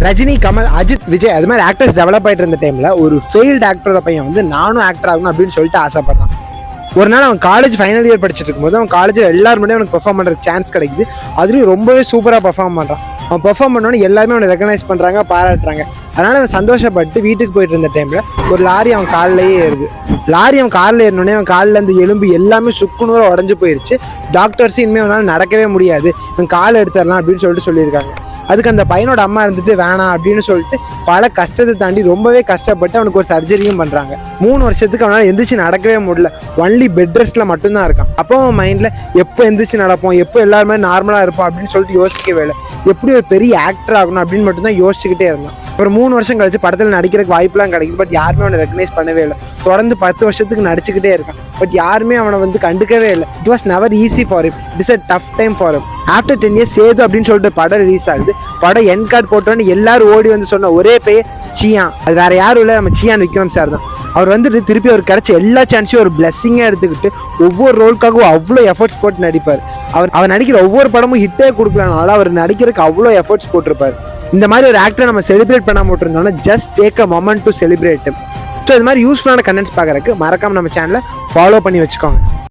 ரஜினி, கமல், அஜித், விஜய் அது மாதிரி actors develop ஆகிட்டு இருந்த டைமில் ஒரு ஃபெயில்டு ஆக்டரோட பையன் வந்து நானும் ஆக்டர் ஆகணும் அப்படின்னு சொல்லிட்டு ஆசைப்பட்டான். ஒரு நாள் அவன் காலேஜ் ஃபைனல் இயர் படிச்சுட்டு இருக்கும்போது அவன் காலேஜில் எல்லாரும் முன்னாடி அவனுக்கு பெர்ஃபார்ம் பண்ணுற சான்ஸ் கிடைக்குது. அதுலேயும் ரொம்பவே சூப்பராக பெர்ஃபார்ம் பண்ணுறான். அவன் பெர்ஃபார்ம் பண்ணோன்னு எல்லாருமே அவனை ரெகனைஸ் பண்ணுறாங்க, பாராட்டுறாங்க. அதனால் அவன் சந்தோஷப்பட்டு வீட்டுக்கு போயிட்டு இருந்த டைமில் ஒரு லாரி அவன் காலிலேயே ஏறுது. லாரி அவன் காலில் ஏறினோடனே அவன் காலில் அந்த எலும்பு எல்லாமே சுக்குநூற உடஞ்சி போயிடுச்சு. டாக்டர்ஸும் இனிமேல் அவனால் நடக்கவே முடியாது, இவன் காலை எடுத்துடலாம் அப்படின்னு சொல்லியிருக்காங்க. அதுக்கு அந்த பையனோட அம்மா இருந்துட்டு வேணாம் அப்படின்னு சொல்லிட்டு பல கஷ்டத்தை தாண்டி ரொம்பவே கஷ்டப்பட்டு அவனுக்கு ஒரு சர்ஜரியும் பண்ணுறாங்க. 3 வருஷத்துக்கு அவனால் எந்திரிச்சு நடக்கவே முடியல, ஒன்லி பெட் ரெஸ்ட்டில் மட்டும்தான் இருக்கான். அப்போ அவன் மைண்டில் எப்போ எந்திரிச்சு நடப்போம், எப்போ எல்லாருமே நார்மலாக இருப்போம் அப்படின்னு சொல்லிட்டு யோசிக்கவே இல்லை. எப்படி ஒரு பெரிய ஆக்டர் ஆகணும் அப்படின்னு மட்டும்தான் யோசிச்சுக்கிட்டே இருந்தான். அப்புறம் 3 வருஷம் கழிச்சு படத்தில் நடிக்கிறதுக்கு வாய்ப்புலாம் கிடைக்குது. பட் யாருமே அவனை ரெகனைஸ் பண்ணவே இல்லை. தொடர்ந்து 10 வருஷத்துக்கு நடிச்சுக்கிட்டே இருக்கான். பட் யாருமே அவனை வந்து கண்டுக்கவே இல்லை. It was never easy for him. It is a tough time for him. After 10 years Sethu அப்படின்னு சொல்லிட்டு படம் ரிலீஸ் ஆகுது. படம் என் கார்டு போட்டோன்னு எல்லாரும் ஓடி வந்து சொன்ன ஒரே பேர் சியான். அது வேற யாரும் இல்லை, நம்ம சியான் விக்ரம் சார் தான். அவர் வந்துட்டு திருப்பி அவர் கிடைச்ச எல்லா சான்ஸையும் ஒரு பிளெஸ்ஸிங்காக எடுத்துக்கிட்டு ஒவ்வொரு ரோலுக்காகவும் அவ்வளோ எஃபர்ட்ஸ் போட்டு நடிப்பார். அவர் நடிக்கிற ஒவ்வொரு படமும் ஹிட்டே கொடுக்கலனால அவர் நடிக்கிறதுக்கு அவ்வளோ எஃபர்ட்ஸ் போட்டிருப்பார். இந்த மாதிரி ஒரு ஆக்டரை நம்ம செலிப்ரேட் பண்ணாம விட்டுருந்தோம்னா just take a moment to celebrate. So இது மாதிரி யூஸ்ஃபுல்லான கண்டென்ட்ஸ் பார்க்குறதுக்கு மறக்காம நம்ம சேனலை ஃபாலோ பண்ணி வச்சுக்கோங்க.